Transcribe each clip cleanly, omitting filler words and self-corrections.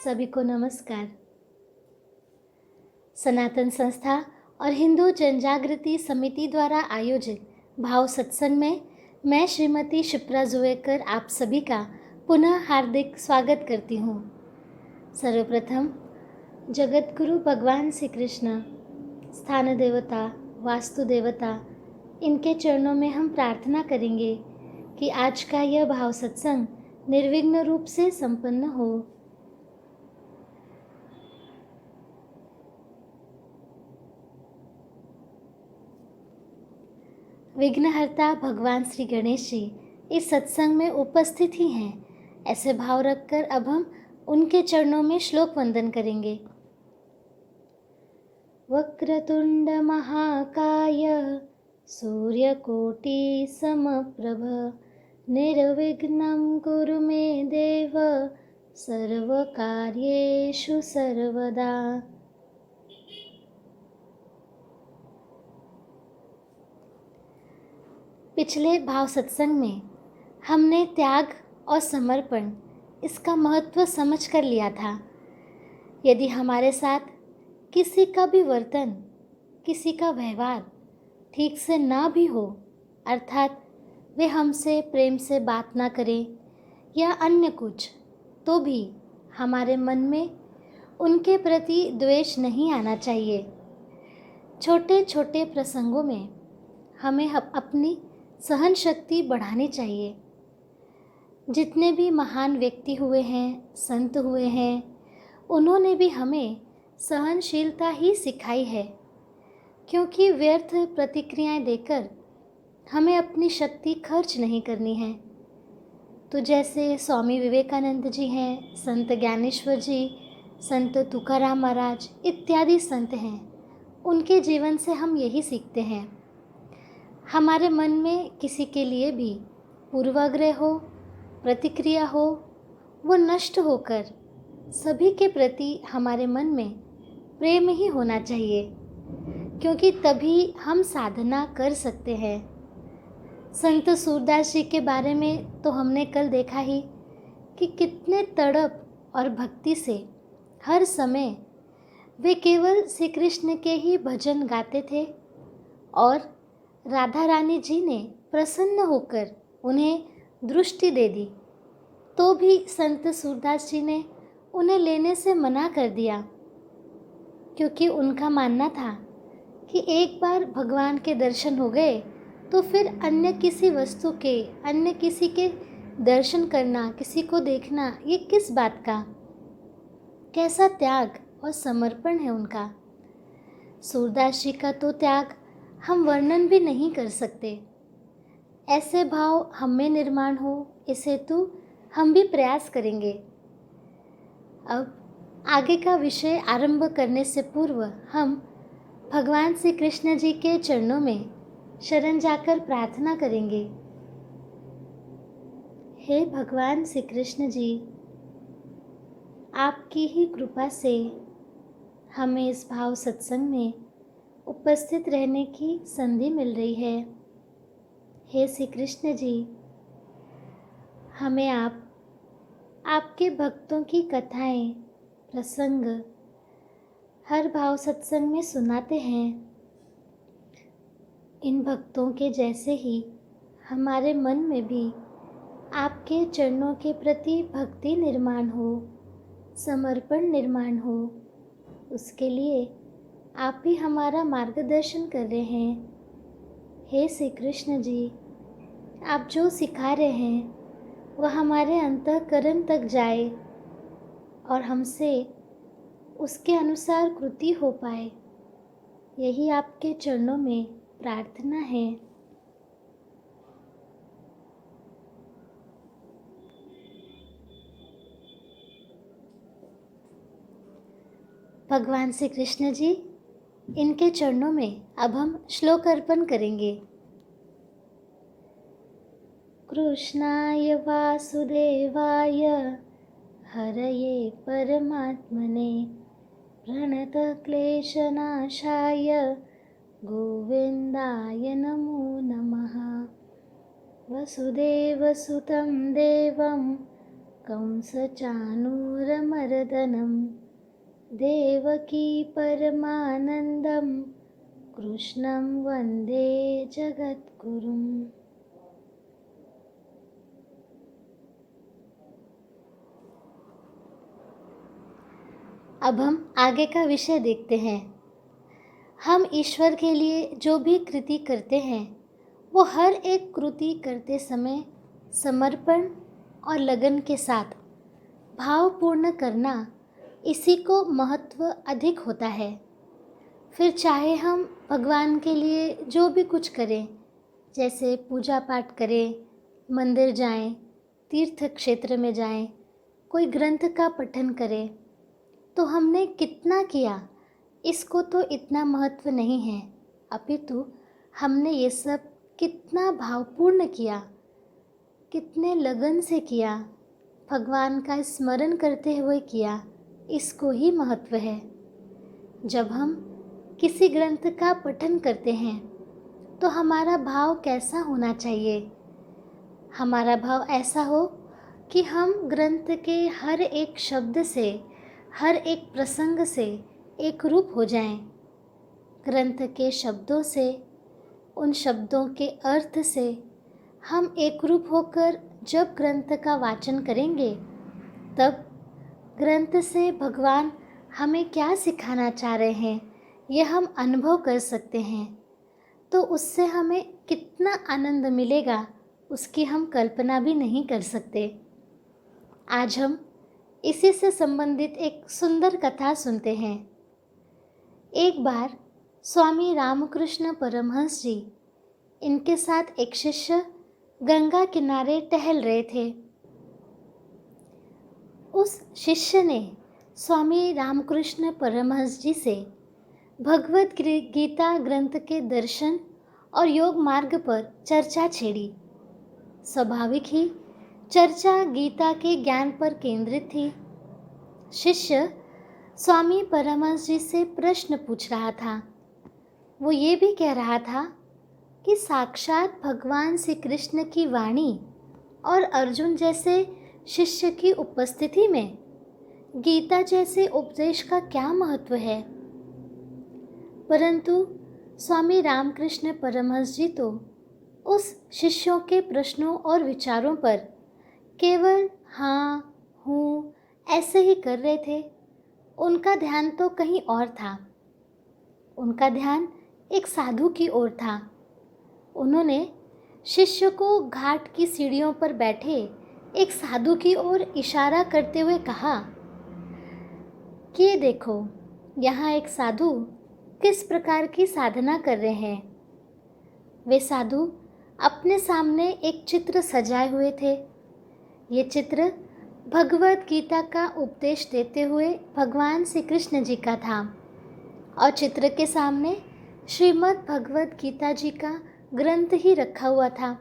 सभी को नमस्कार। सनातन संस्था और हिंदू जनजागृति समिति द्वारा आयोजित भाव सत्संग में मैं श्रीमती शिप्रा जोएकर आप सभी का पुनः हार्दिक स्वागत करती हूँ। सर्वप्रथम जगत गुरु भगवान श्री कृष्ण, स्थान देवता, वास्तु देवता, इनके चरणों में हम प्रार्थना करेंगे कि आज का यह भाव सत्संग निर्विघ्न रूप से संपन्न हो। विघ्नहर्ता भगवान श्री गणेश जी इस सत्संग में उपस्थित ही हैं। ऐसे भाव रखकर अब हम उनके चरणों में श्लोक वंदन करेंगे। वक्रतुंड महाकाय सूर्यकोटि समप्रभ निर्विघ्नं कुरु मे देव सर्वकार्येषु सर्वदा। पिछले भाव सत्संग में हमने त्याग और समर्पण इसका महत्व समझ कर लिया था। यदि हमारे साथ किसी का भी वर्तन, किसी का व्यवहार ठीक से ना भी हो, अर्थात वे हमसे प्रेम से बात ना करें या अन्य कुछ, तो भी हमारे मन में उनके प्रति द्वेष नहीं आना चाहिए। छोटे छोटे प्रसंगों में हमें अपनी सहन शक्ति बढ़ानी चाहिए। जितने भी महान व्यक्ति हुए हैं, संत हुए हैं, उन्होंने भी हमें सहनशीलता ही सिखाई है, क्योंकि व्यर्थ प्रतिक्रियाएं देकर हमें अपनी शक्ति खर्च नहीं करनी है। तो जैसे स्वामी विवेकानंद जी हैं, संत ज्ञानेश्वर जी, संत तुकाराम महाराज इत्यादि संत हैं, उनके जीवन से हम यही सीखते हैं। हमारे मन में किसी के लिए भी पूर्वाग्रह हो, प्रतिक्रिया हो, वो नष्ट होकर सभी के प्रति हमारे मन में प्रेम ही होना चाहिए, क्योंकि तभी हम साधना कर सकते हैं। संत सूरदास जी के बारे में तो हमने कल देखा ही कि कितने तड़प और भक्ति से हर समय वे केवल श्री कृष्ण के ही भजन गाते थे, और राधा रानी जी ने प्रसन्न होकर उन्हें दृष्टि दे दी, तो भी संत सूरदास जी ने उन्हें लेने से मना कर दिया, क्योंकि उनका मानना था कि एक बार भगवान के दर्शन हो गए तो फिर अन्य किसी वस्तु के, अन्य किसी के दर्शन करना, किसी को देखना, ये किस बात का, कैसा त्याग और समर्पण है उनका। सूरदास जी का तो त्याग हम वर्णन भी नहीं कर सकते। ऐसे भाव हम में निर्माण हो, इस हेतु हम भी प्रयास करेंगे। अब आगे का विषय आरंभ करने से पूर्व हम भगवान श्री कृष्ण जी के चरणों में शरण जाकर प्रार्थना करेंगे। हे भगवान श्री कृष्ण जी, आपकी ही कृपा से हमें इस भाव सत्संग में उपस्थित रहने की संधि मिल रही है। हे श्री कृष्ण जी, हमें आपके भक्तों की कथाएं, प्रसंग हर भाव सत्संग में सुनाते हैं। इन भक्तों के जैसे ही हमारे मन में भी आपके चरणों के प्रति भक्ति निर्माण हो, समर्पण निर्माण हो, उसके लिए आप ही हमारा मार्गदर्शन कर रहे हैं। हे श्री कृष्ण जी, आप जो सिखा रहे हैं वह हमारे अंतःकरण तक जाए और हमसे उसके अनुसार कृति हो पाए, यही आपके चरणों में प्रार्थना है। भगवान श्री कृष्ण जी, इनके चरणों में अब हम श्लोक अर्पण करेंगे। कृष्णाय वासुदेवाय हरये परमात्मने प्रणतक्लेशनाशाय गोविन्दाय नमो नमः। वसुदेवसुतं देवं कंसचाणूरमर्दनं देवकी परमानन्दं कृष्णं वन्दे जगद्गुरुम्। अब हम आगे का विषय देखते हैं। हम ईश्वर के लिए जो भी कृति करते हैं वो हर एक कृति करते समय समर्पण और लगन के साथ भावपूर्ण करना, इसी को महत्व अधिक होता है। फिर चाहे हम भगवान के लिए जो भी कुछ करें, जैसे पूजा पाठ करें, मंदिर जाएं, तीर्थ क्षेत्र में जाएं, कोई ग्रंथ का पठन करें, तो हमने कितना किया इसको तो इतना महत्व नहीं है, अपितु हमने ये सब कितना भावपूर्ण किया, कितने लगन से किया, भगवान का स्मरण करते हुए किया, इसको ही महत्व है। जब हम किसी ग्रंथ का पठन करते हैं तो हमारा भाव कैसा होना चाहिए? हमारा भाव ऐसा हो कि हम ग्रंथ के हर एक शब्द से, हर एक प्रसंग से एक रूप हो जाएं। ग्रंथ के शब्दों से, उन शब्दों के अर्थ से हम एक रूप होकर जब ग्रंथ का वाचन करेंगे, तब ग्रंथ से भगवान हमें क्या सिखाना चाह रहे हैं यह हम अनुभव कर सकते हैं। तो उससे हमें कितना आनंद मिलेगा उसकी हम कल्पना भी नहीं कर सकते। आज हम इसी से संबंधित एक सुंदर कथा सुनते हैं। एक बार स्वामी रामकृष्ण परमहंस जी, इनके साथ एक शिष्य गंगा किनारे टहल रहे थे। उस शिष्य ने स्वामी रामकृष्ण परमहंस जी से भगवत गीता ग्रंथ के दर्शन और योग मार्ग पर चर्चा छेड़ी। स्वाभाविक ही चर्चा गीता के ज्ञान पर केंद्रित थी। शिष्य स्वामी परमहंस जी से प्रश्न पूछ रहा था। वो ये भी कह रहा था कि साक्षात भगवान श्री कृष्ण की वाणी और अर्जुन जैसे शिष्य की उपस्थिति में गीता जैसे उपदेश का क्या महत्व है। परंतु स्वामी रामकृष्ण परमहंस जी तो उस शिष्यों के प्रश्नों और विचारों पर केवल हाँ हूँ ऐसे ही कर रहे थे। उनका ध्यान तो कहीं और था। उनका ध्यान एक साधु की ओर था। उन्होंने शिष्य को घाट की सीढ़ियों पर बैठे एक साधु की ओर इशारा करते हुए कहा कि ये देखो, यहाँ एक साधु किस प्रकार की साधना कर रहे हैं। वे साधु अपने सामने एक चित्र सजाए हुए थे। ये चित्र भगवत गीता का उपदेश देते हुए भगवान श्री कृष्ण जी का था और चित्र के सामने श्रीमद् भगवत गीता जी का ग्रंथ ही रखा हुआ था।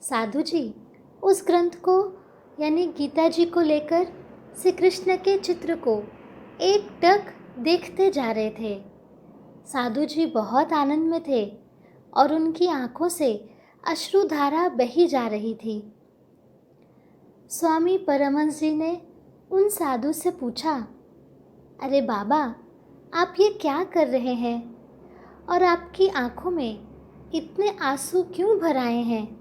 साधु जी उस ग्रंथ को यानी गीता जी को लेकर श्री कृष्ण के चित्र को एक टक देखते जा रहे थे। साधु जी बहुत आनंद में थे और उनकी आंखों से अश्रुधारा बही जा रही थी। स्वामी परमहंस जी ने उन साधु से पूछा, अरे बाबा, आप ये क्या कर रहे हैं और आपकी आंखों में इतने आंसू क्यों भर आए हैं?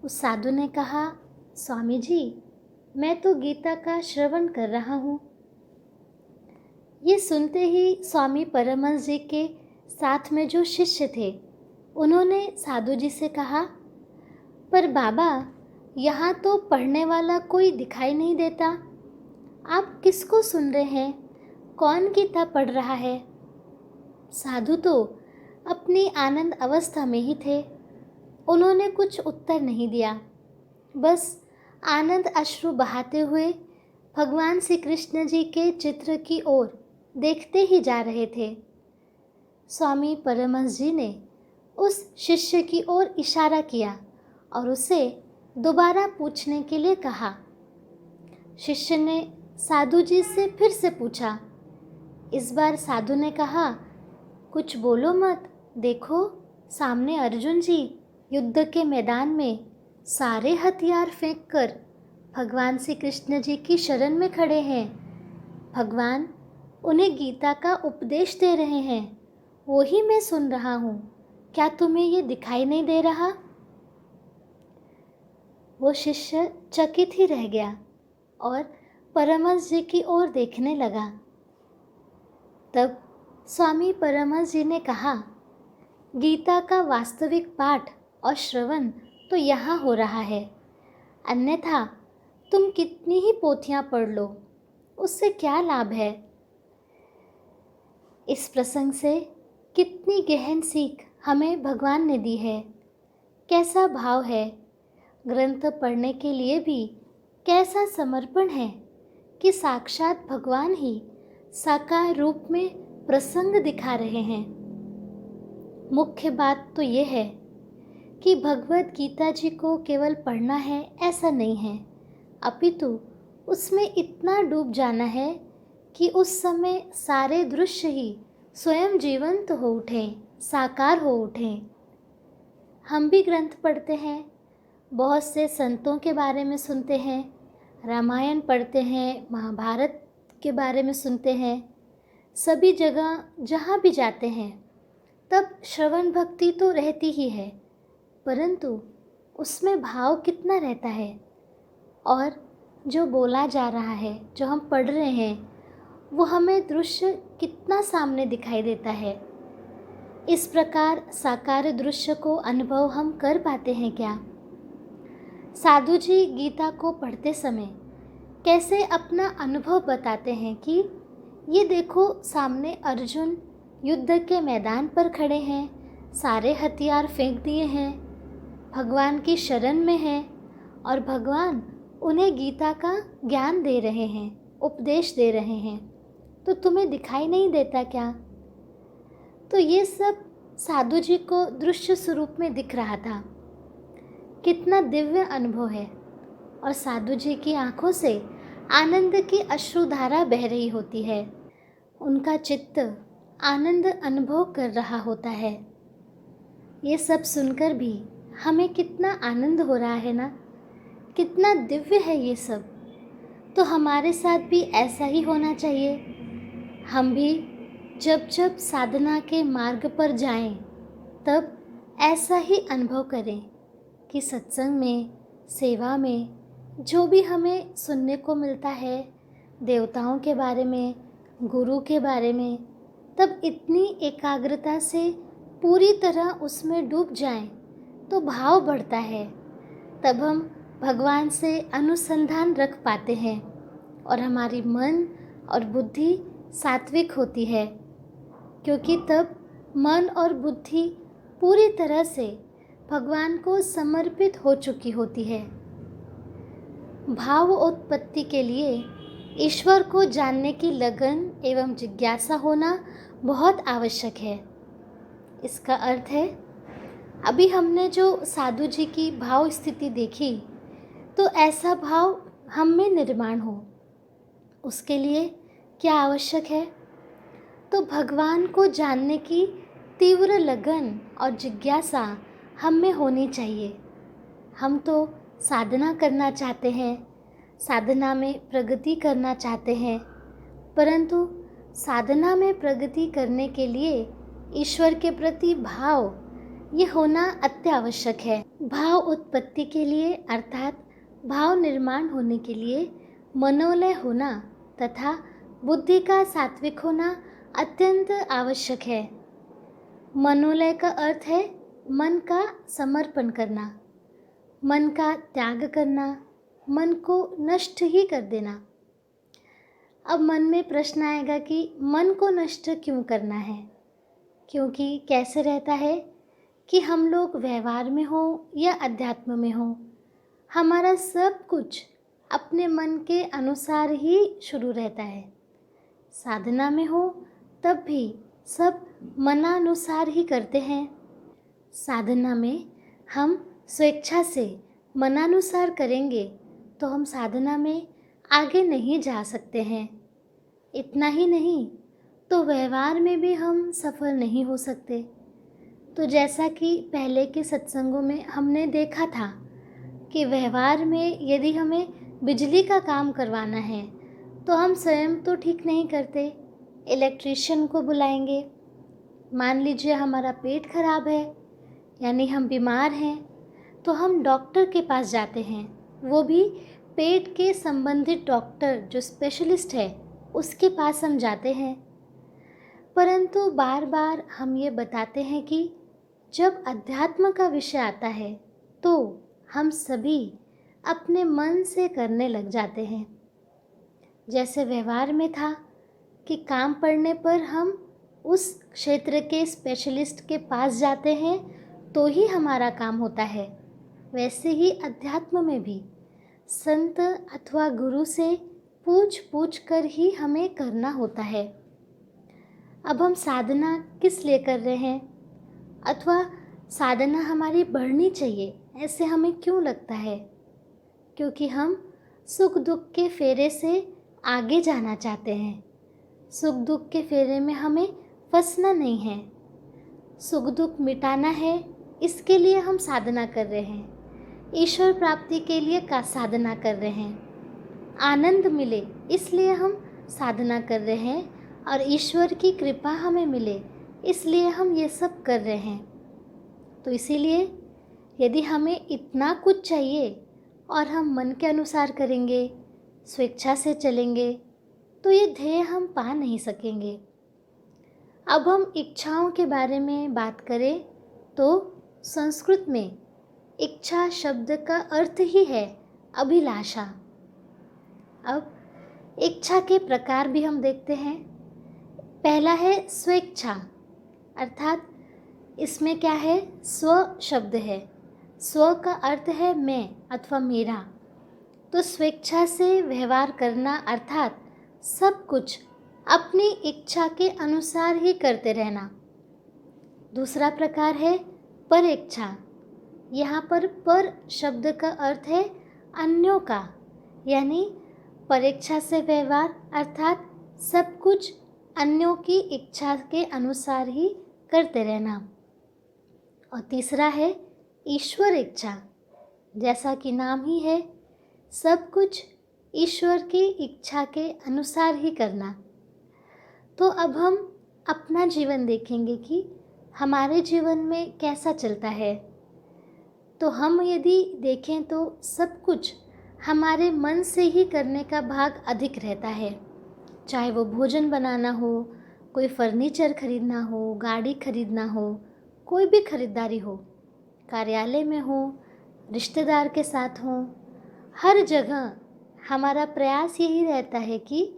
उस साधु ने कहा, स्वामी जी, मैं तो गीता का श्रवण कर रहा हूँ। ये सुनते ही स्वामी परमहंस जी के साथ में जो शिष्य थे, उन्होंने साधु जी से कहा, पर बाबा, यहाँ तो पढ़ने वाला कोई दिखाई नहीं देता। आप किसको सुन रहे हैं? कौन गीता पढ़ रहा है? साधु तो अपनी आनंद अवस्था में ही थे। उन्होंने कुछ उत्तर नहीं दिया, बस आनंद अश्रु बहाते हुए भगवान श्री कृष्ण जी के चित्र की ओर देखते ही जा रहे थे। स्वामी परमहंस जी ने उस शिष्य की ओर इशारा किया और उसे दोबारा पूछने के लिए कहा। शिष्य ने साधु जी से फिर से पूछा। इस बार साधु ने कहा, कुछ बोलो मत, देखो सामने अर्जुन जी युद्ध के मैदान में सारे हथियार फेंककर भगवान श्री कृष्ण जी की शरण में खड़े हैं। भगवान उन्हें गीता का उपदेश दे रहे हैं, वो ही मैं सुन रहा हूँ। क्या तुम्हें ये दिखाई नहीं दे रहा? वो शिष्य चकित ही रह गया और परमहंस जी की ओर देखने लगा। तब स्वामी परमहंस जी ने कहा, गीता का वास्तविक पाठ और श्रवण तो यहाँ हो रहा है, अन्यथा तुम कितनी ही पोथियाँ पढ़ लो, उससे क्या लाभ है? इस प्रसंग से कितनी गहन सीख हमें भगवान ने दी है। कैसा भाव है, ग्रंथ पढ़ने के लिए भी कैसा समर्पण है कि साक्षात भगवान ही साकार रूप में प्रसंग दिखा रहे हैं। मुख्य बात तो ये है कि भगवत गीता जी को केवल पढ़ना है ऐसा नहीं है, अपितु उसमें इतना डूब जाना है कि उस समय सारे दृश्य ही स्वयं जीवंत हो उठें, साकार हो उठें। हम भी ग्रंथ पढ़ते हैं, बहुत से संतों के बारे में सुनते हैं, रामायण पढ़ते हैं, महाभारत के बारे में सुनते हैं। सभी जगह जहाँ भी जाते हैं तब श्रवण भक्ति तो रहती ही है, परंतु उसमें भाव कितना रहता है और जो बोला जा रहा है, जो हम पढ़ रहे हैं, वो हमें दृश्य कितना सामने दिखाई देता है। इस प्रकार साकार दृश्य को अनुभव हम कर पाते हैं क्या? साधु जी गीता को पढ़ते समय कैसे अपना अनुभव बताते हैं कि ये देखो सामने अर्जुन युद्ध के मैदान पर खड़े हैं, सारे हथियार फेंक दिए हैं, भगवान की शरण में हैं और भगवान उन्हें गीता का ज्ञान दे रहे हैं, उपदेश दे रहे हैं, तो तुम्हें दिखाई नहीं देता क्या? तो ये सब साधु जी को दृश्य स्वरूप में दिख रहा था। कितना दिव्य अनुभव है। और साधु जी की आंखों से आनंद की अश्रुधारा बह रही होती है, उनका चित्त आनंद अनुभव कर रहा होता है। ये सब सुनकर भी हमें कितना आनंद हो रहा है ना, कितना दिव्य है ये सब। तो हमारे साथ भी ऐसा ही होना चाहिए। हम भी जब जब साधना के मार्ग पर जाएं, तब ऐसा ही अनुभव करें कि सत्संग में, सेवा में जो भी हमें सुनने को मिलता है देवताओं के बारे में, गुरु के बारे में, तब इतनी एकाग्रता से पूरी तरह उसमें डूब जाएं तो भाव बढ़ता है। तब हम भगवान से अनुसंधान रख पाते हैं और हमारी मन और बुद्धि सात्विक होती है, क्योंकि तब मन और बुद्धि पूरी तरह से भगवान को समर्पित हो चुकी होती है। भाव उत्पत्ति के लिए ईश्वर को जानने की लगन एवं जिज्ञासा होना बहुत आवश्यक है। इसका अर्थ है, अभी हमने जो साधु जी की भाव स्थिति देखी, तो ऐसा भाव हम में निर्माण हो, उसके लिए क्या आवश्यक है? तो भगवान को जानने की तीव्र लगन और जिज्ञासा हम में होनी चाहिए। हम तो साधना करना चाहते हैं, साधना में प्रगति करना चाहते हैं, परंतु साधना में प्रगति करने के लिए ईश्वर के प्रति भाव ये होना अत्यावश्यक है। भाव उत्पत्ति के लिए अर्थात भाव निर्माण होने के लिए मनोलय होना तथा बुद्धि का सात्विक होना अत्यंत आवश्यक है। मनोलय का अर्थ है मन का समर्पण करना, मन का त्याग करना, मन को नष्ट ही कर देना। अब मन में प्रश्न आएगा कि मन को नष्ट क्यों करना है? क्योंकि कैसे रहता है कि हम लोग व्यवहार में हो या अध्यात्म में हो, हमारा सब कुछ अपने मन के अनुसार ही शुरू रहता है। साधना में हो तब भी सब मनानुसार ही करते हैं। साधना में हम स्वेच्छा से मनानुसार करेंगे तो हम साधना में आगे नहीं जा सकते हैं। इतना ही नहीं तो व्यवहार में भी हम सफल नहीं हो सकते। तो जैसा कि पहले के सत्संगों में हमने देखा था कि व्यवहार में यदि हमें बिजली का काम करवाना है तो हम स्वयं तो ठीक नहीं करते, इलेक्ट्रीशियन को बुलाएंगे। मान लीजिए हमारा पेट खराब है, यानी हम बीमार हैं, तो हम डॉक्टर के पास जाते हैं, वो भी पेट के संबंधित डॉक्टर जो स्पेशलिस्ट है उसके पास हम जाते हैं। परंतु बार बार हम ये बताते हैं कि जब अध्यात्म का विषय आता है तो हम सभी अपने मन से करने लग जाते हैं। जैसे व्यवहार में था कि काम पड़ने पर हम उस क्षेत्र के स्पेशलिस्ट के पास जाते हैं तो ही हमारा काम होता है, वैसे ही अध्यात्म में भी संत अथवा गुरु से पूछ पूछ कर ही हमें करना होता है। अब हम साधना किस लिए कर रहे हैं, अथवा साधना हमारी बढ़नी चाहिए ऐसे हमें क्यों लगता है? क्योंकि हम सुख दुख के फेरे से आगे जाना चाहते हैं। सुख दुख के फेरे में हमें फंसना नहीं है, सुख दुख मिटाना है, इसके लिए हम साधना कर रहे हैं। ईश्वर प्राप्ति के लिए का साधना कर रहे हैं। आनंद मिले इसलिए हम साधना कर रहे हैं, और ईश्वर की कृपा हमें मिले इसलिए हम ये सब कर रहे हैं। तो इसीलिए यदि हमें इतना कुछ चाहिए और हम मन के अनुसार करेंगे, स्वेच्छा से चलेंगे, तो ये ध्येय हम पा नहीं सकेंगे। अब हम इच्छाओं के बारे में बात करें तो संस्कृत में इच्छा शब्द का अर्थ ही है अभिलाषा। अब इच्छा के प्रकार भी हम देखते हैं। पहला है स्वेच्छा, अर्थात इसमें क्या है, स्व शब्द है। स्व का अर्थ है मैं अथवा मेरा, तो स्वेच्छा से व्यवहार करना अर्थात सब कुछ अपनी इच्छा के अनुसार ही करते रहना। दूसरा प्रकार है परेच्छा। यहाँ पर पर शब्द का अर्थ है अन्यों का, यानी परेच्छा से व्यवहार अर्थात सब कुछ अन्यों की इच्छा के अनुसार ही करते रहना। और तीसरा है ईश्वर इच्छा। जैसा कि नाम ही है, सब कुछ ईश्वर की इच्छा के अनुसार ही करना। तो अब हम अपना जीवन देखेंगे कि हमारे जीवन में कैसा चलता है। तो हम यदि देखें तो सब कुछ हमारे मन से ही करने का भाग अधिक रहता है। चाहे वो भोजन बनाना हो, कोई फर्नीचर खरीदना हो, गाड़ी खरीदना हो, कोई भी खरीदारी हो, कार्यालय में हो, रिश्तेदार के साथ हो, हर जगह हमारा प्रयास यही रहता है कि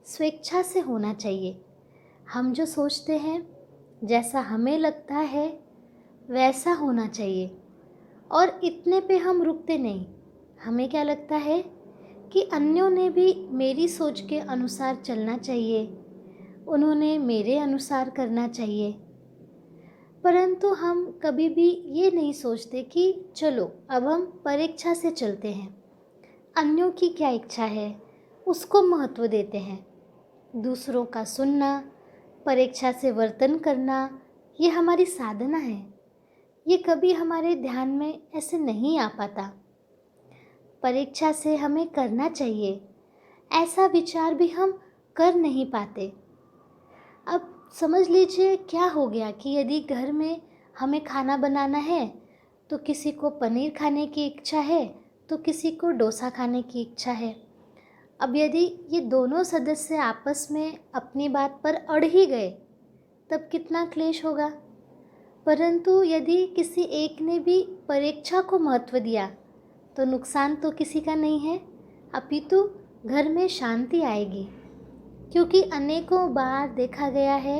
स्वेच्छा से होना चाहिए। हम जो सोचते हैं, जैसा हमें लगता है वैसा होना चाहिए, और इतने पे हम रुकते नहीं। हमें क्या लगता है कि अन्यों ने भी मेरी सोच के अनुसार चलना चाहिए, उन्होंने मेरे अनुसार करना चाहिए। परंतु हम कभी भी ये नहीं सोचते कि चलो अब हम परेच्छा से चलते हैं, अन्यों की क्या इच्छा है उसको महत्व देते हैं। दूसरों का सुनना, परेच्छा से वर्तन करना, ये हमारी साधना है। ये कभी हमारे ध्यान में ऐसे नहीं आ पाता। परीक्षा से हमें करना चाहिए, ऐसा विचार भी हम कर नहीं पाते। अब समझ लीजिए क्या हो गया कि यदि घर में हमें खाना बनाना है तो किसी को पनीर खाने की इच्छा है तो किसी को डोसा खाने की इच्छा है। अब यदि ये दोनों सदस्य आपस में अपनी बात पर अड़ ही गए तब कितना क्लेश होगा। परंतु यदि किसी एक ने भी परीक्षा को महत्व दिया तो नुकसान तो किसी का नहीं है, अपितु घर में शांति आएगी। क्योंकि अनेकों बार देखा गया है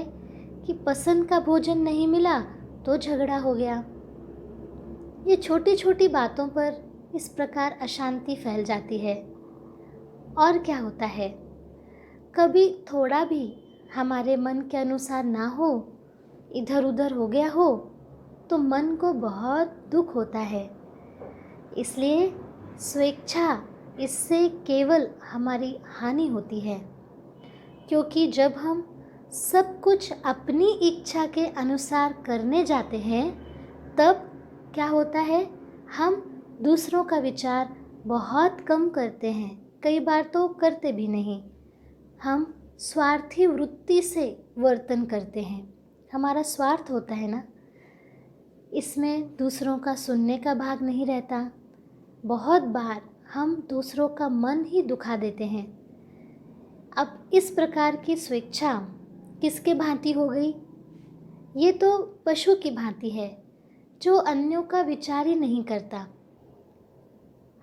कि पसंद का भोजन नहीं मिला तो झगड़ा हो गया। ये छोटी छोटी बातों पर इस प्रकार अशांति फैल जाती है। और क्या होता है, कभी थोड़ा भी हमारे मन के अनुसार ना हो, इधर उधर हो गया हो तो मन को बहुत दुख होता है। इसलिए स्वेच्छा, इससे केवल हमारी हानि होती है। क्योंकि जब हम सब कुछ अपनी इच्छा के अनुसार करने जाते हैं तब क्या होता है, हम दूसरों का विचार बहुत कम करते हैं, कई बार तो करते भी नहीं। हम स्वार्थी वृत्ति से वर्तन करते हैं, हमारा स्वार्थ होता है ना, इसमें दूसरों का सुनने का भाग नहीं रहता। बहुत बार हम दूसरों का मन ही दुखा देते हैं। अब इस प्रकार की स्वेच्छा किसके भांति हो गई? ये तो पशु की भांति है जो अन्यों का विचार ही नहीं करता।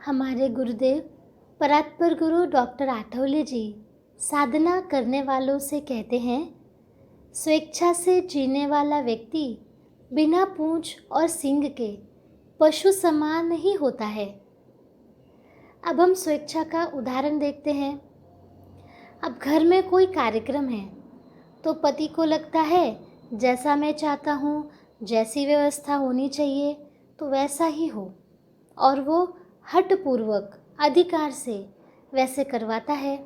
हमारे गुरुदेव परात्पर गुरु डॉक्टर आठवले जी साधना करने वालों से कहते हैं, स्वेच्छा से जीने वाला व्यक्ति बिना पूंछ और सींग के पशु समान ही होता है। अब हम स्वेच्छा का उदाहरण देखते हैं। अब घर में कोई कार्यक्रम है तो पति को लगता है जैसा मैं चाहता हूँ, जैसी व्यवस्था होनी चाहिए तो वैसा ही हो, और वो हठपूर्वक अधिकार से वैसे करवाता है।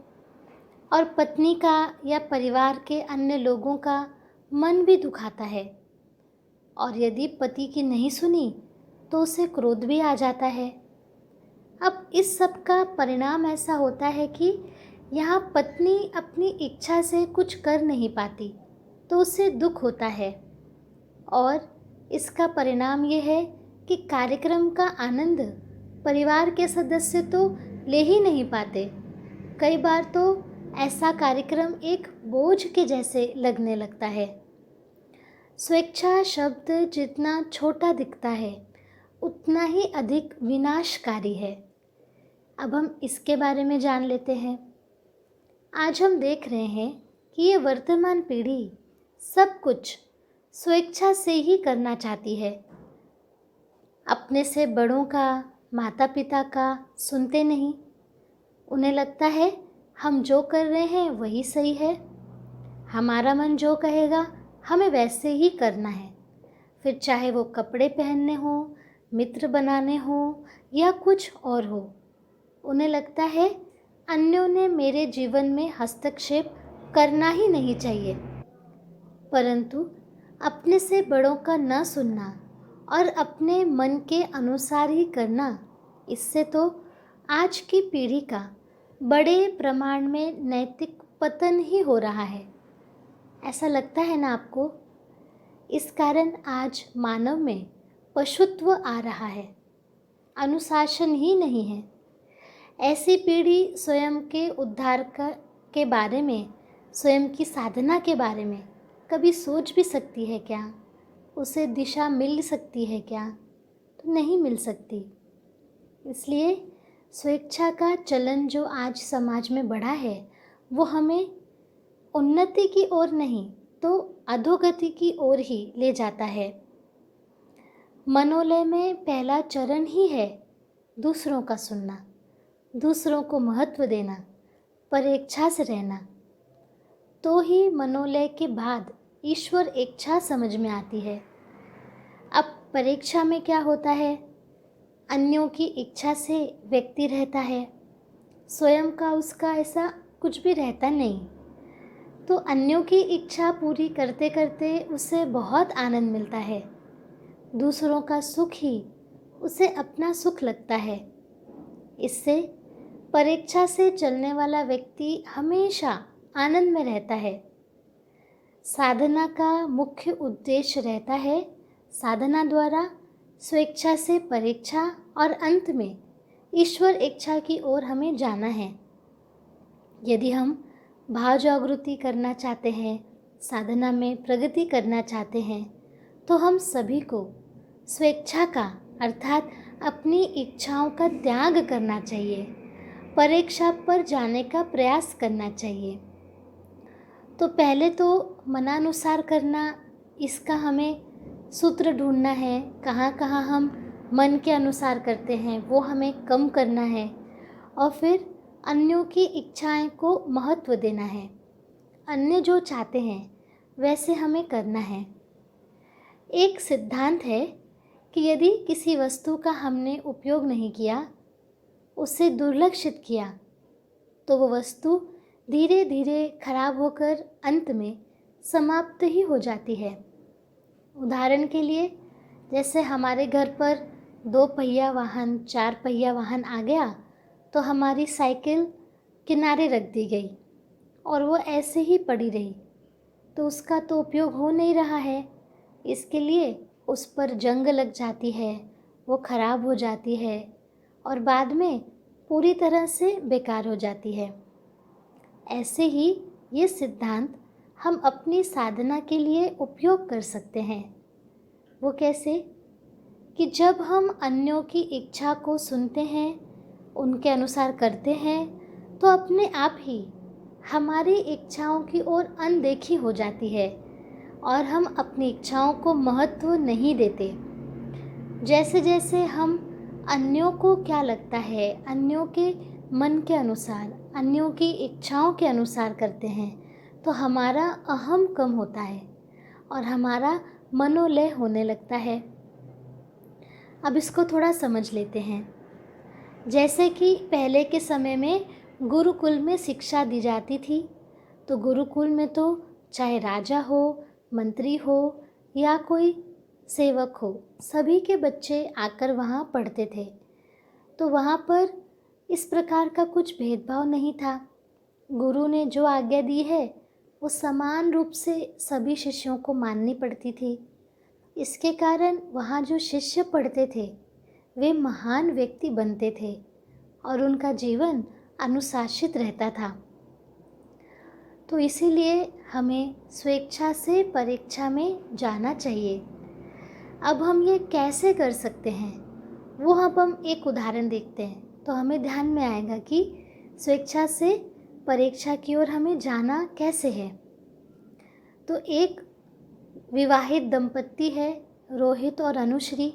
और पत्नी का या परिवार के अन्य लोगों का मन भी दुखाता है, और यदि पति की नहीं सुनी तो उसे क्रोध भी आ जाता है। अब इस सब का परिणाम ऐसा होता है कि यहाँ पत्नी अपनी इच्छा से कुछ कर नहीं पाती तो उसे दुख होता है, और इसका परिणाम ये है कि कार्यक्रम का आनंद परिवार के सदस्य तो ले ही नहीं पाते। कई बार तो ऐसा कार्यक्रम एक बोझ के जैसे लगने लगता है। स्वेच्छा शब्द जितना छोटा दिखता है उतना ही अधिक विनाशकारी है। अब हम इसके बारे में जान लेते हैं। आज हम देख रहे हैं कि ये वर्तमान पीढ़ी सब कुछ स्वेच्छा से ही करना चाहती है। अपने से बड़ों का, माता पिता का सुनते नहीं। उन्हें लगता है हम जो कर रहे हैं वही सही है, हमारा मन जो कहेगा हमें वैसे ही करना है। फिर चाहे वो कपड़े पहनने हो, मित्र बनाने हो या कुछ और हो, उन्हें लगता है अन्यों ने मेरे जीवन में हस्तक्षेप करना ही नहीं चाहिए। परंतु अपने से बड़ों का न सुनना और अपने मन के अनुसार ही करना, इससे तो आज की पीढ़ी का बड़े प्रमाण में नैतिक पतन ही हो रहा है। ऐसा लगता है ना आपको? इस कारण आज मानव में पशुत्व आ रहा है, अनुशासन ही नहीं है। ऐसी पीढ़ी स्वयं के उद्धार के बारे में, स्वयं की साधना के बारे में कभी सोच भी सकती है क्या? उसे दिशा मिल सकती है क्या? तो नहीं मिल सकती। इसलिए स्वेच्छा का चलन जो आज समाज में बढ़ा है वो हमें उन्नति की ओर नहीं तो अधोगति की ओर ही ले जाता है। मनोलय में पहला चरण ही है दूसरों का सुनना, दूसरों को महत्व देना, परेच्छा से रहना। तो ही मनोलय के बाद ईश्वर इच्छा समझ में आती है। अब परीक्षा में क्या होता है? अन्यों की इच्छा से व्यक्ति रहता है, स्वयं का उसका ऐसा कुछ भी रहता नहीं। तो अन्यों की इच्छा पूरी करते करते उसे बहुत आनंद मिलता है। दूसरों का सुख ही उसे अपना सुख लगता है। इससे परीक्षा से चलने वाला व्यक्ति हमेशा आनंद में रहता है। साधना का मुख्य उद्देश्य रहता है साधना द्वारा स्वेच्छा से परीक्षा और अंत में ईश्वर इच्छा की ओर हमें जाना है। यदि हम भाव जागृति करना चाहते हैं, साधना में प्रगति करना चाहते हैं, तो हम सभी को स्वेच्छा का अर्थात अपनी इच्छाओं का त्याग करना चाहिए, परीक्षा पर जाने का प्रयास करना चाहिए। तो पहले तो मनानुसार करना, इसका हमें सूत्र ढूंढना है। कहाँ कहाँ हम मन के अनुसार करते हैं वो हमें कम करना है, और फिर अन्यों की इच्छाएं को महत्व देना है। अन्य जो चाहते हैं वैसे हमें करना है। एक सिद्धांत है कि यदि किसी वस्तु का हमने उपयोग नहीं किया, उसे दुर्लक्षित किया, तो वो वस्तु धीरे धीरे खराब होकर अंत में समाप्त ही हो जाती है। उदाहरण के लिए, जैसे हमारे घर पर दो पहिया वाहन, चार पहिया वाहन आ गया तो हमारी साइकिल किनारे रख दी गई और वो ऐसे ही पड़ी रही, तो उसका तो उपयोग हो नहीं रहा है। इसके लिए उस पर जंग लग जाती है, वो खराब हो जाती है और बाद में पूरी तरह से बेकार हो जाती है। ऐसे ही ये सिद्धांत हम अपनी साधना के लिए उपयोग कर सकते हैं। वो कैसे? कि जब हम अन्यों की इच्छा को सुनते हैं, उनके अनुसार करते हैं, तो अपने आप ही हमारी इच्छाओं की ओर अनदेखी हो जाती है और हम अपनी इच्छाओं को महत्व नहीं देते। जैसे जैसे हम अन्यों को क्या लगता है, अन्यों के मन के अनुसार, अन्यों की इच्छाओं के अनुसार करते हैं, तो हमारा अहम कम होता है और हमारा मनोलय होने लगता है। अब इसको थोड़ा समझ लेते हैं। जैसे कि पहले के समय में गुरुकुल में शिक्षा दी जाती थी, तो गुरुकुल में तो चाहे राजा हो, मंत्री हो या कोई सेवक हो, सभी के बच्चे आकर वहाँ पढ़ते थे। तो वहाँ पर इस प्रकार का कुछ भेदभाव नहीं था। गुरु ने जो आज्ञा दी है वो समान रूप से सभी शिष्यों को माननी पड़ती थी। इसके कारण वहाँ जो शिष्य पढ़ते थे वे महान व्यक्ति बनते थे और उनका जीवन अनुशासित रहता था। तो इसीलिए हमें स्वेच्छा से परीक्षा में जाना चाहिए। अब हम ये कैसे कर सकते हैं, वो हम एक उदाहरण देखते हैं तो हमें ध्यान में आएगा कि स्वेच्छा से परीक्षा की ओर हमें जाना कैसे है। तो एक विवाहित दंपत्ति है, रोहित और अनुश्री।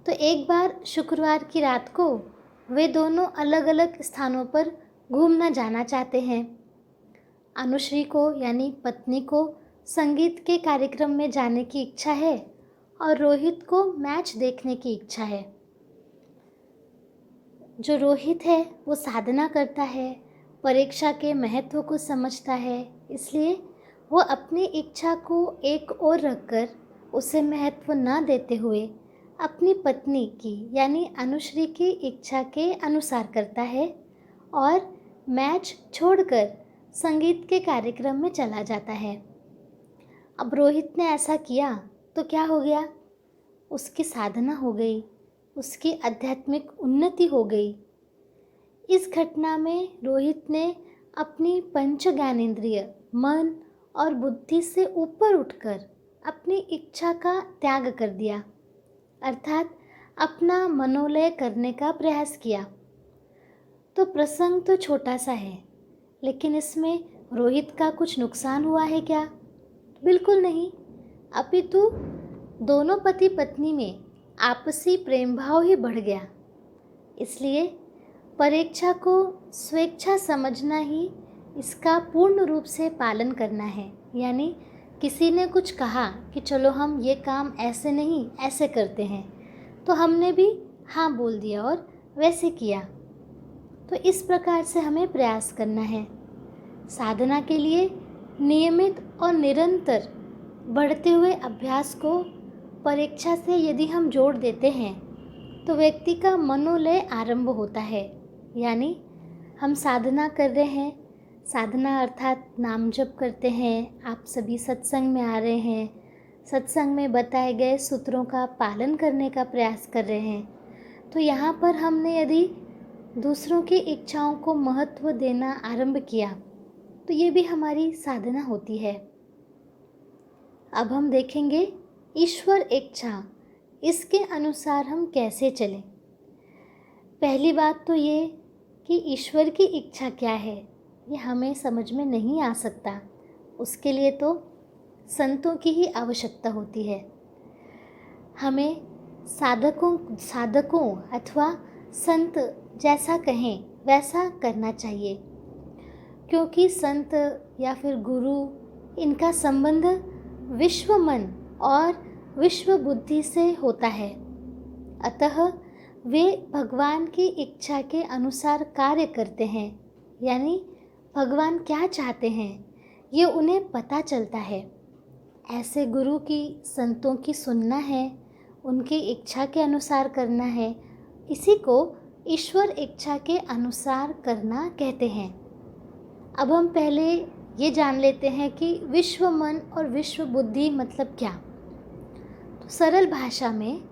तो एक बार शुक्रवार की रात को वे दोनों अलग अलग स्थानों पर घूमना जाना चाहते हैं। अनुश्री को यानी पत्नी को संगीत के कार्यक्रम में जाने की इच्छा है और रोहित को मैच देखने की इच्छा है। जो रोहित है वो साधना करता है, परीक्षा के महत्व को समझता है, इसलिए वो अपनी इच्छा को एक ओर रखकर उसे महत्व न देते हुए अपनी पत्नी की यानी अनुश्री की इच्छा के अनुसार करता है और मैच छोड़कर संगीत के कार्यक्रम में चला जाता है। अब रोहित ने ऐसा किया तो क्या हो गया? उसकी साधना हो गई, उसकी आध्यात्मिक उन्नति हो गई। इस घटना में रोहित ने अपनी पंच ज्ञानेंद्रिय मन और बुद्धि से ऊपर उठकर अपनी इच्छा का त्याग कर दिया, अर्थात अपना मनोलय करने का प्रयास किया। तो प्रसंग तो छोटा सा है, लेकिन इसमें रोहित का कुछ नुकसान हुआ है क्या? बिल्कुल नहीं, अपितु दोनों पति पत्नी में आपसी प्रेम भाव ही बढ़ गया। इसलिए परीक्षा को स्वेच्छा समझना ही इसका पूर्ण रूप से पालन करना है। यानी किसी ने कुछ कहा कि चलो हम ये काम ऐसे नहीं ऐसे करते हैं, तो हमने भी हाँ बोल दिया और वैसे किया। तो इस प्रकार से हमें प्रयास करना है। साधना के लिए नियमित और निरंतर बढ़ते हुए अभ्यास को परीक्षा से यदि हम जोड़ देते हैं तो व्यक्ति का मनोलय आरंभ होता है। यानी हम साधना कर रहे हैं, साधना अर्थात नाम जप करते हैं, आप सभी सत्संग में आ रहे हैं, सत्संग में बताए गए सूत्रों का पालन करने का प्रयास कर रहे हैं, तो यहाँ पर हमने यदि दूसरों की इच्छाओं को महत्व देना आरंभ किया तो ये भी हमारी साधना होती है। अब हम देखेंगे ईश्वर इच्छा, इसके अनुसार हम कैसे चलें। पहली बात तो ये कि ईश्वर की इच्छा क्या है ये हमें समझ में नहीं आ सकता, उसके लिए तो संतों की ही आवश्यकता होती है। हमें साधकों अथवा संत जैसा कहें वैसा करना चाहिए, क्योंकि संत या फिर गुरु इनका संबंध विश्व मन और विश्व बुद्धि से होता है। अतः वे भगवान की इच्छा के अनुसार कार्य करते हैं, यानी भगवान क्या चाहते हैं ये उन्हें पता चलता है। ऐसे गुरु की संतों की सुनना है, उनकी इच्छा के अनुसार करना है, इसी को ईश्वर इच्छा के अनुसार करना कहते हैं। अब हम पहले ये जान लेते हैं कि विश्व मन और विश्व बुद्धि मतलब क्या। तो सरल भाषा में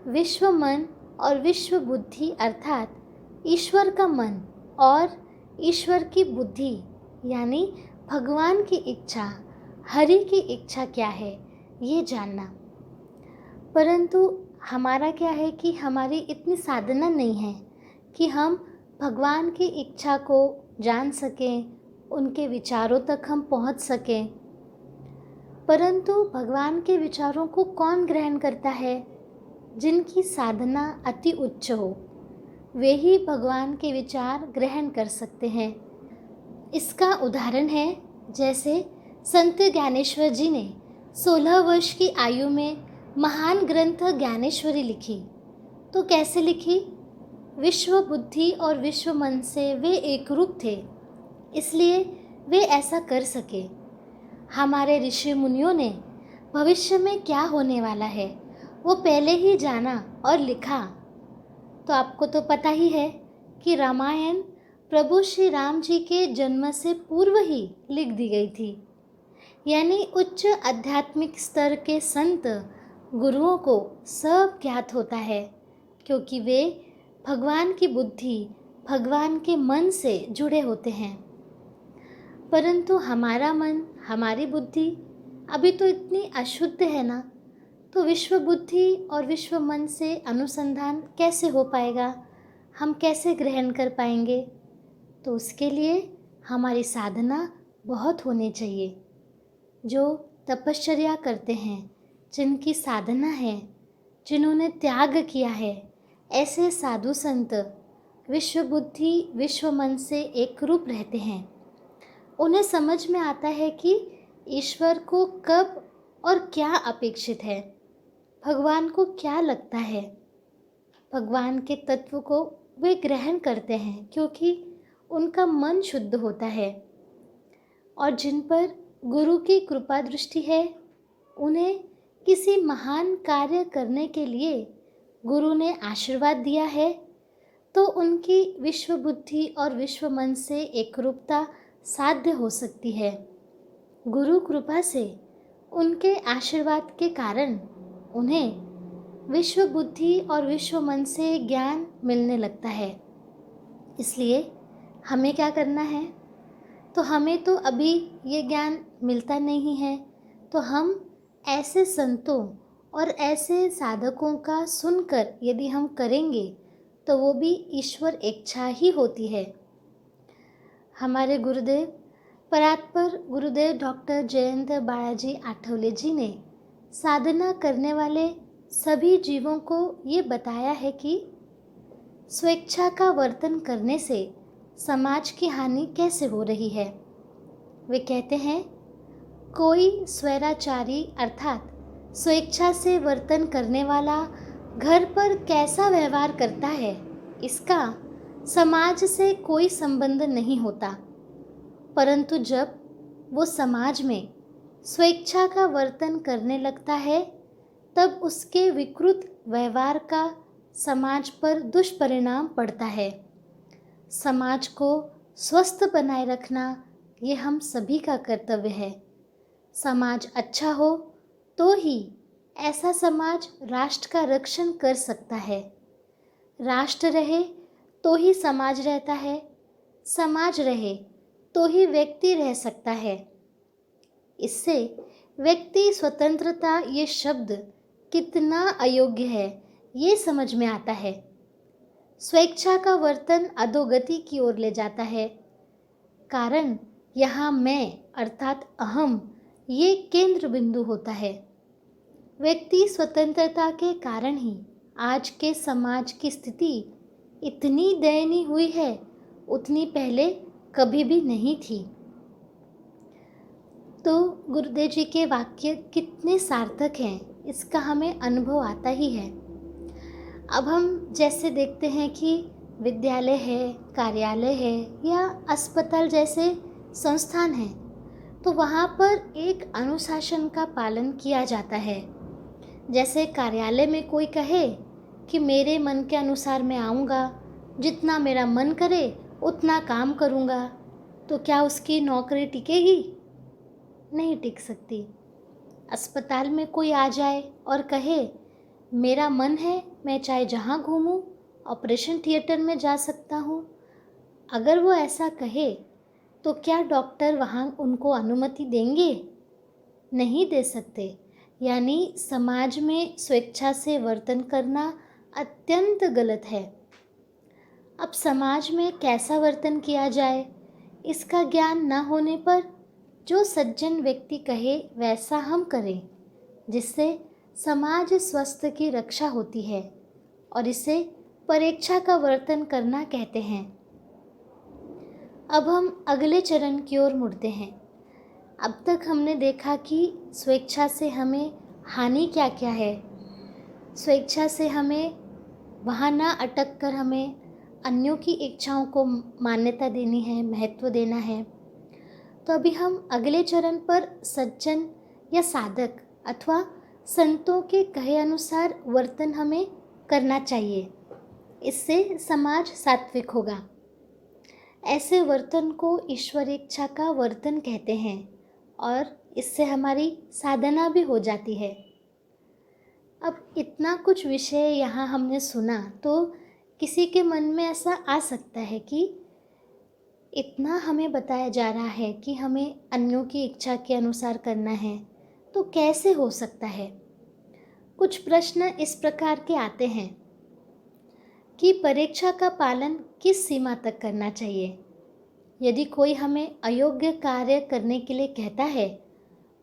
विश्व मन और विश्व बुद्धि अर्थात ईश्वर का मन और ईश्वर की बुद्धि यानी भगवान की इच्छा, हरि की इच्छा क्या है, ये जानना। परंतु हमारा क्या है कि हमारी इतनी साधना नहीं है कि हम भगवान की इच्छा को जान सकें, उनके विचारों तक हम पहुंच सकें। परंतु भगवान के विचारों को कौन ग्रहण करता है? जिनकी साधना अति उच्च हो, वे ही भगवान के विचार ग्रहण कर सकते हैं। इसका उदाहरण है जैसे संत ज्ञानेश्वर जी ने 16 वर्ष की आयु में महान ग्रंथ ज्ञानेश्वरी लिखी। तो कैसे लिखी? विश्व बुद्धि और विश्व मन से वे एक रूप थे, इसलिए वे ऐसा कर सके। हमारे ऋषि मुनियों ने भविष्य में क्या होने वाला है वो पहले ही जाना और लिखा। तो आपको तो पता ही है कि रामायण प्रभु श्री राम जी के जन्म से पूर्व ही लिख दी गई थी। यानी उच्च आध्यात्मिक स्तर के संत गुरुओं को सब ज्ञात होता है, क्योंकि वे भगवान की बुद्धि, भगवान के मन से जुड़े होते हैं। परंतु हमारा मन, हमारी बुद्धि अभी तो इतनी अशुद्ध है ना, तो विश्व बुद्धि और विश्व मन से अनुसंधान कैसे हो पाएगा? हम कैसे ग्रहण कर पाएंगे? तो उसके लिए हमारी साधना बहुत होनी चाहिए। जो तपश्चर्या करते हैं, जिनकी साधना है, जिन्होंने त्याग किया है, ऐसे साधु संत विश्व बुद्धि विश्व मन से एक रूप रहते हैं। उन्हें समझ में आता है कि ईश्वर को कब और क्या अपेक्षित है, भगवान को क्या लगता है। भगवान के तत्व को वे ग्रहण करते हैं क्योंकि उनका मन शुद्ध होता है। और जिन पर गुरु की कृपा दृष्टि है, उन्हें किसी महान कार्य करने के लिए गुरु ने आशीर्वाद दिया है, तो उनकी विश्व बुद्धि और विश्व मन से एकरूपता साध्य हो सकती है। गुरु कृपा से, उनके आशीर्वाद के कारण उन्हें विश्व बुद्धि और विश्व मन से ज्ञान मिलने लगता है। इसलिए हमें क्या करना है? तो हमें तो अभी ये ज्ञान मिलता नहीं है, तो हम ऐसे संतों और ऐसे साधकों का सुनकर यदि हम करेंगे तो वो भी ईश्वर इच्छा ही होती है। हमारे गुरुदेव परात्पर गुरुदेव डॉक्टर जयंत बाळाजी आठवले जी ने साधना करने वाले सभी जीवों को ये बताया है कि स्वेच्छा का वर्तन करने से समाज की हानि कैसे हो रही है। वे कहते हैं, कोई स्वैराचारी अर्थात स्वेच्छा से वर्तन करने वाला घर पर कैसा व्यवहार करता है, इसका समाज से कोई संबंध नहीं होता। परंतु जब वो समाज में स्वेच्छा का वर्तन करने लगता है, तब उसके विकृत व्यवहार का समाज पर दुष्परिणाम पड़ता है। समाज को स्वस्थ बनाए रखना ये हम सभी का कर्तव्य है। समाज अच्छा हो तो ही ऐसा समाज राष्ट्र का रक्षण कर सकता है। राष्ट्र रहे तो ही समाज रहता है, समाज रहे तो ही व्यक्ति रह सकता है। इससे व्यक्ति स्वतंत्रता ये शब्द कितना अयोग्य है ये समझ में आता है। स्वेच्छा का वर्तन अधोगति की ओर ले जाता है, कारण यहाँ मैं अर्थात अहम ये केंद्र बिंदु होता है। व्यक्ति स्वतंत्रता के कारण ही आज के समाज की स्थिति इतनी दयनीय हुई है, उतनी पहले कभी भी नहीं थी। तो गुरुदेव जी के वाक्य कितने सार्थक हैं, इसका हमें अनुभव आता ही है। अब हम जैसे देखते हैं कि विद्यालय है, कार्यालय है या अस्पताल जैसे संस्थान हैं, तो वहाँ पर एक अनुशासन का पालन किया जाता है। जैसे कार्यालय में कोई कहे कि मेरे मन के अनुसार मैं आऊँगा, जितना मेरा मन करे उतना काम करूँगा, तो क्या उसकी नौकरी टिकेगी? नहीं टिक सकती। अस्पताल में कोई आ जाए और कहे मेरा मन है मैं चाहे जहाँ घूमूं ऑपरेशन थिएटर में जा सकता हूँ, अगर वो ऐसा कहे तो क्या डॉक्टर वहाँ उनको अनुमति देंगे? नहीं दे सकते। यानी समाज में स्वेच्छा से वर्तन करना अत्यंत गलत है। अब समाज में कैसा वर्तन किया जाए, इसका ज्ञान न होने पर जो सज्जन व्यक्ति कहे वैसा हम करें, जिससे समाज स्वास्थ्य की रक्षा होती है, और इसे परीक्षा का वर्तन करना कहते हैं। अब हम अगले चरण की ओर मुड़ते हैं। अब तक हमने देखा कि स्वेच्छा से हमें हानि क्या क्या है। स्वेच्छा से हमें वहाँ ना अटक कर हमें अन्यों की इच्छाओं को मान्यता देनी है, महत्व देना है। तो अभी हम अगले चरण पर सज्जन या साधक अथवा संतों के कहे अनुसार वर्तन हमें करना चाहिए। इससे समाज सात्विक होगा। ऐसे वर्तन को ईश्वर इच्छा का वर्तन कहते हैं और इससे हमारी साधना भी हो जाती है। अब इतना कुछ विषय यहाँ हमने सुना तो किसी के मन में ऐसा आ सकता है कि इतना हमें बताया जा रहा है कि हमें अन्यों की इच्छा के अनुसार करना है, तो कैसे हो सकता है? कुछ प्रश्न इस प्रकार के आते हैं कि परीक्षा का पालन किस सीमा तक करना चाहिए? यदि कोई हमें अयोग्य कार्य करने के लिए कहता है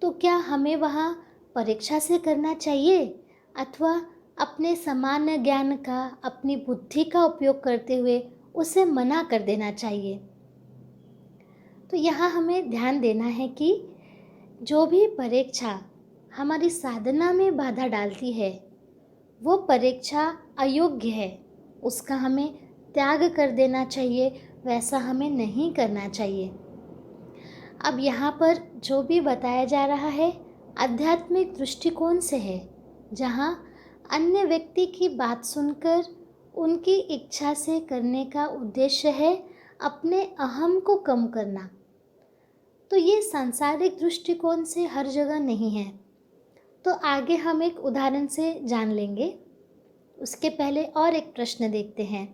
तो क्या हमें वहाँ परीक्षा से करना चाहिए अथवा अपने सामान्य ज्ञान का, अपनी बुद्धि का उपयोग करते हुए उसे मना कर देना चाहिए? तो यहाँ हमें ध्यान देना है कि जो भी परीक्षा हमारी साधना में बाधा डालती है वो परीक्षा अयोग्य है, उसका हमें त्याग कर देना चाहिए, वैसा हमें नहीं करना चाहिए। अब यहाँ पर जो भी बताया जा रहा है आध्यात्मिक दृष्टिकोण से है, जहाँ अन्य व्यक्ति की बात सुनकर उनकी इच्छा से करने का उद्देश्य है अपने अहम को कम करना। तो ये सांसारिक दृष्टिकोण से हर जगह नहीं है। तो आगे हम एक उदाहरण से जान लेंगे। उसके पहले और एक प्रश्न देखते हैं।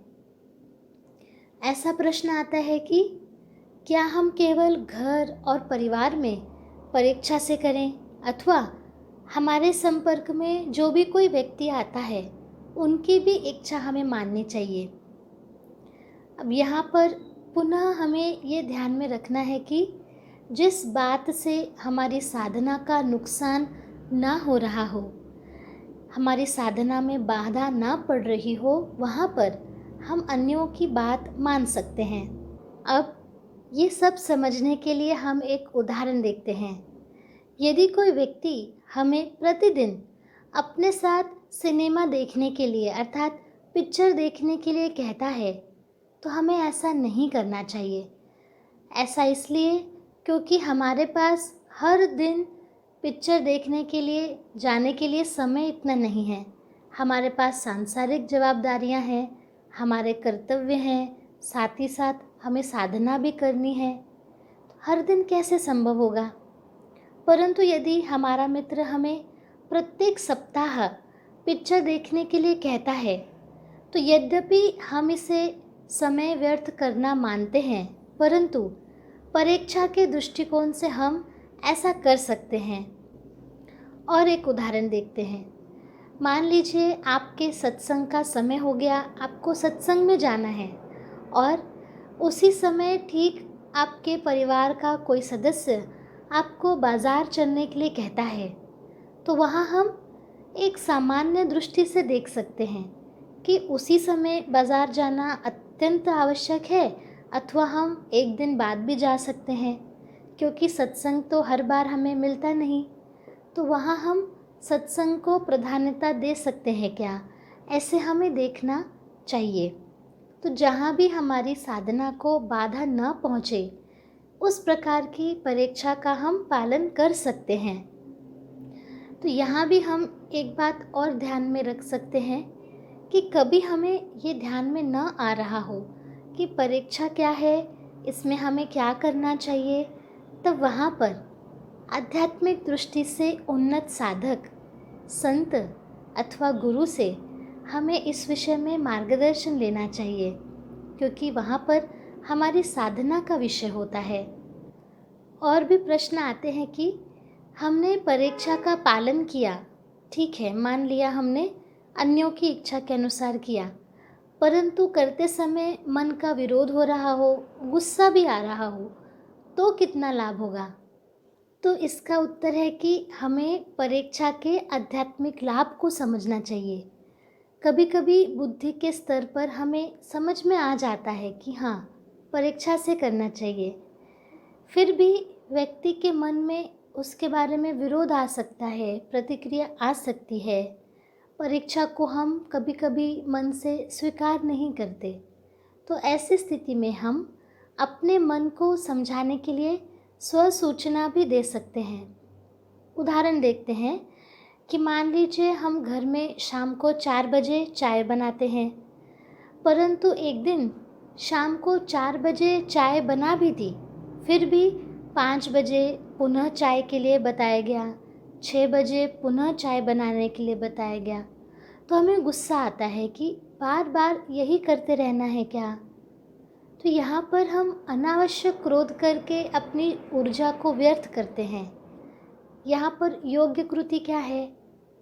ऐसा प्रश्न आता है कि क्या हम केवल घर और परिवार में परीक्षा से करें अथवा हमारे संपर्क में जो भी कोई व्यक्ति आता है उनकी भी इच्छा हमें माननी चाहिए? अब यहाँ पर पुनः हमें ये ध्यान में रखना है कि जिस बात से हमारी साधना का नुकसान ना हो रहा हो, हमारी साधना में बाधा ना पड़ रही हो, वहाँ पर हम अन्यों की बात मान सकते हैं। अब ये सब समझने के लिए हम एक उदाहरण देखते हैं। यदि कोई व्यक्ति हमें प्रतिदिन अपने साथ सिनेमा देखने के लिए अर्थात पिक्चर देखने के लिए कहता है तो हमें ऐसा नहीं करना चाहिए। ऐसा इसलिए क्योंकि हमारे पास हर दिन पिक्चर देखने के लिए जाने के लिए समय इतना नहीं है। हमारे पास सांसारिक जवाबदारियां हैं, हमारे कर्तव्य हैं, साथ ही साथ हमें साधना भी करनी है। हर दिन कैसे संभव होगा? परंतु यदि हमारा मित्र हमें प्रत्येक सप्ताह पिक्चर देखने के लिए कहता है तो यद्यपि हम इसे समय व्यर्थ करना मानते हैं, परंतु परीक्षा के दृष्टिकोण से हम ऐसा कर सकते हैं। और एक उदाहरण देखते हैं। मान लीजिए आपके सत्संग का समय हो गया, आपको सत्संग में जाना है और उसी समय ठीक आपके परिवार का कोई सदस्य आपको बाज़ार चलने के लिए कहता है, तो वहाँ हम एक सामान्य दृष्टि से देख सकते हैं कि उसी समय बाज़ार जाना अत्यंत आवश्यक है अथवा हम एक दिन बाद भी जा सकते हैं, क्योंकि सत्संग तो हर बार हमें मिलता नहीं। तो वहाँ हम सत्संग को प्राधान्यता दे सकते हैं क्या, ऐसे हमें देखना चाहिए। तो जहाँ भी हमारी साधना को बाधा न पहुँचे उस प्रकार की परीक्षा का हम पालन कर सकते हैं। तो यहाँ भी हम एक बात और ध्यान में रख सकते हैं कि कभी हमें ये ध्यान में न आ रहा हो कि परीक्षा क्या है, इसमें हमें क्या करना चाहिए, तब वहाँ पर आध्यात्मिक दृष्टि से उन्नत साधक, संत अथवा गुरु से हमें इस विषय में मार्गदर्शन लेना चाहिए, क्योंकि वहाँ पर हमारी साधना का विषय होता है। और भी प्रश्न आते हैं कि हमने परीक्षा का पालन किया, ठीक है, मान लिया हमने अन्यों की इच्छा के अनुसार किया, परंतु करते समय मन का विरोध हो रहा हो, गुस्सा भी आ रहा हो, तो कितना लाभ होगा? तो इसका उत्तर है कि हमें परीक्षा के आध्यात्मिक लाभ को समझना चाहिए। कभी कभी बुद्धि के स्तर पर हमें समझ में आ जाता है कि हाँ, परीक्षा से करना चाहिए, फिर भी व्यक्ति के मन में उसके बारे में विरोध आ सकता है, प्रतिक्रिया आ सकती है। परीक्षा को हम कभी कभी मन से स्वीकार नहीं करते, तो ऐसी स्थिति में हम अपने मन को समझाने के लिए स्वसूचना भी दे सकते हैं। उदाहरण देखते हैं कि मान लीजिए हम घर में शाम को 4 बजे चाय बनाते हैं, परंतु एक दिन शाम को 4 बजे चाय बना भी दी, फिर भी 5 बजे पुनः चाय के लिए बताया गया, 6 बजे पुनः चाय बनाने के लिए बताया गया, तो हमें गुस्सा आता है कि बार बार यही करते रहना है क्या? तो यहाँ पर हम अनावश्यक क्रोध करके अपनी ऊर्जा को व्यर्थ करते हैं। यहाँ पर योग्य कृति क्या है?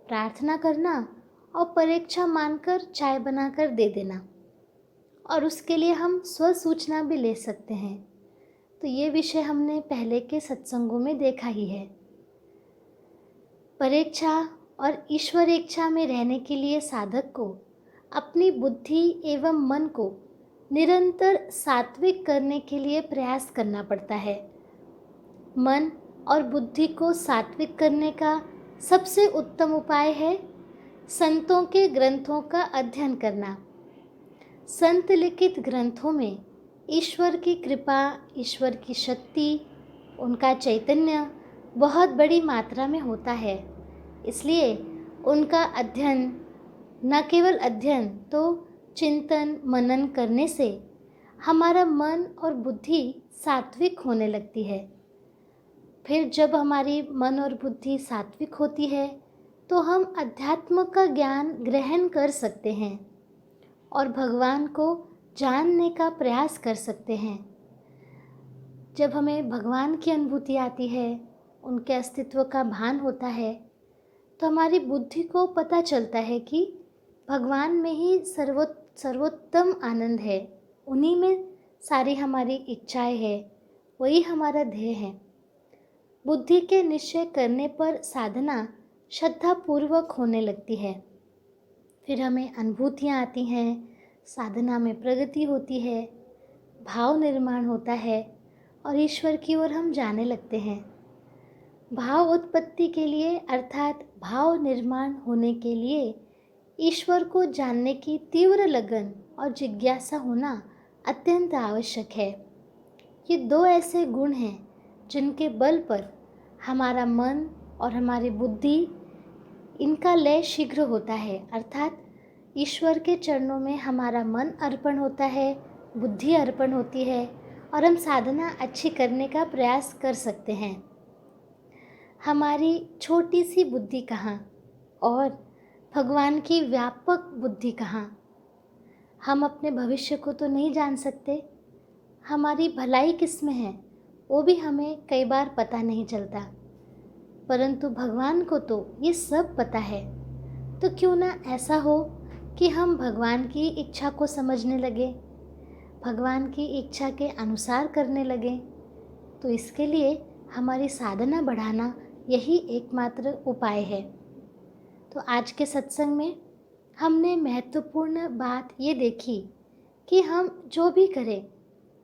प्रार्थना करना और परीक्षा मानकर चाय बनाकर दे देना, और उसके लिए हम स्वसूचना भी ले सकते हैं। तो ये विषय हमने पहले के सत्संगों में देखा ही है। परीक्षा और ईश्वर इच्छा में रहने के लिए साधक को अपनी बुद्धि एवं मन को निरंतर सात्विक करने के लिए प्रयास करना पड़ता है। मन और बुद्धि को सात्विक करने का सबसे उत्तम उपाय है संतों के ग्रंथों का अध्ययन करना। संत लिखित ग्रंथों में ईश्वर की कृपा, ईश्वर की शक्ति, उनका चैतन्य बहुत बड़ी मात्रा में होता है। इसलिए उनका अध्ययन, न केवल अध्ययन तो चिंतन मनन करने से हमारा मन और बुद्धि सात्विक होने लगती है। फिर जब हमारी मन और बुद्धि सात्विक होती है तो हम अध्यात्म का ज्ञान ग्रहण कर सकते हैं और भगवान को जानने का प्रयास कर सकते हैं। जब हमें भगवान की अनुभूति आती है, उनके अस्तित्व का भान होता है, तो हमारी बुद्धि को पता चलता है कि भगवान में ही सर्वोत्तम आनंद है, उन्हीं में सारी हमारी इच्छाएं हैं, वही हमारा ध्येय है। बुद्धि के निश्चय करने पर साधना श्रद्धापूर्वक होने लगती है। फिर हमें अनुभूतियाँ आती हैं, साधना में प्रगति होती है, भाव निर्माण होता है और ईश्वर की ओर हम जाने लगते हैं। भाव उत्पत्ति के लिए अर्थात भाव निर्माण होने के लिए ईश्वर को जानने की तीव्र लगन और जिज्ञासा होना अत्यंत आवश्यक है। ये दो ऐसे गुण हैं जिनके बल पर हमारा मन और हमारी बुद्धि, इनका लय शीघ्र होता है, अर्थात ईश्वर के चरणों में हमारा मन अर्पण होता है, बुद्धि अर्पण होती है और हम साधना अच्छी करने का प्रयास कर सकते हैं। हमारी छोटी सी बुद्धि कहाँ और भगवान की व्यापक बुद्धि कहाँ? हम अपने भविष्य को तो नहीं जान सकते, हमारी भलाई किस में है वो भी हमें कई बार पता नहीं चलता, परंतु भगवान को तो ये सब पता है। तो क्यों ना ऐसा हो कि हम भगवान की इच्छा को समझने लगे, भगवान की इच्छा के अनुसार करने लगे। तो इसके लिए हमारी साधना बढ़ाना यही एकमात्र उपाय है। तो आज के सत्संग में हमने महत्वपूर्ण बात ये देखी कि हम जो भी करें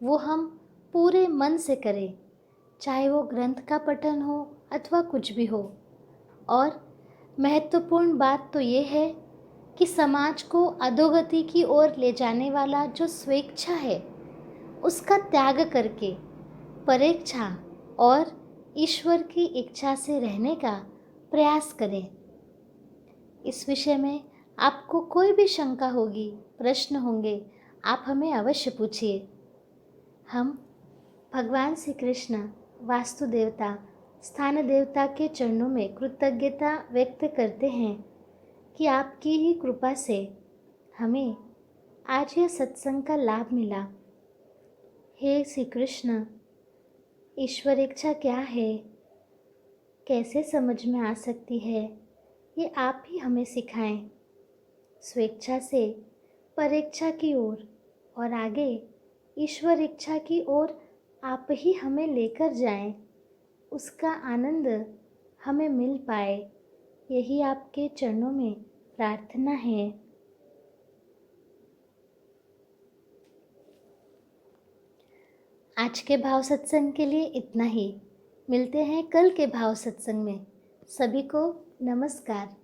वो हम पूरे मन से करें, चाहे वो ग्रंथ का पठन हो अथवा कुछ भी हो। और महत्वपूर्ण बात तो ये है कि समाज को अधोगति की ओर ले जाने वाला जो स्वेच्छा है उसका त्याग करके परेच्छा और ईश्वर की इच्छा से रहने का प्रयास करें। इस विषय में आपको कोई भी शंका होगी, प्रश्न होंगे, आप हमें अवश्य पूछिए। हम भगवान श्री कृष्ण, वास्तु देवता, स्थान देवता के चरणों में कृतज्ञता व्यक्त करते हैं कि आपकी ही कृपा से हमें आज यह सत्संग का लाभ मिला। हे श्री कृष्ण, ईश्वर इच्छा क्या है, कैसे समझ में आ सकती है, ये आप ही हमें सिखाएं। स्वेच्छा से परेच्छा की ओर और आगे ईश्वर इच्छा की ओर आप ही हमें लेकर जाएं। उसका आनंद हमें मिल पाए, यही आपके चरणों में प्रार्थना है। आज के भाव सत्संग के लिए इतना ही। मिलते हैं कल के भाव सत्संग में। सभी को नमस्कार।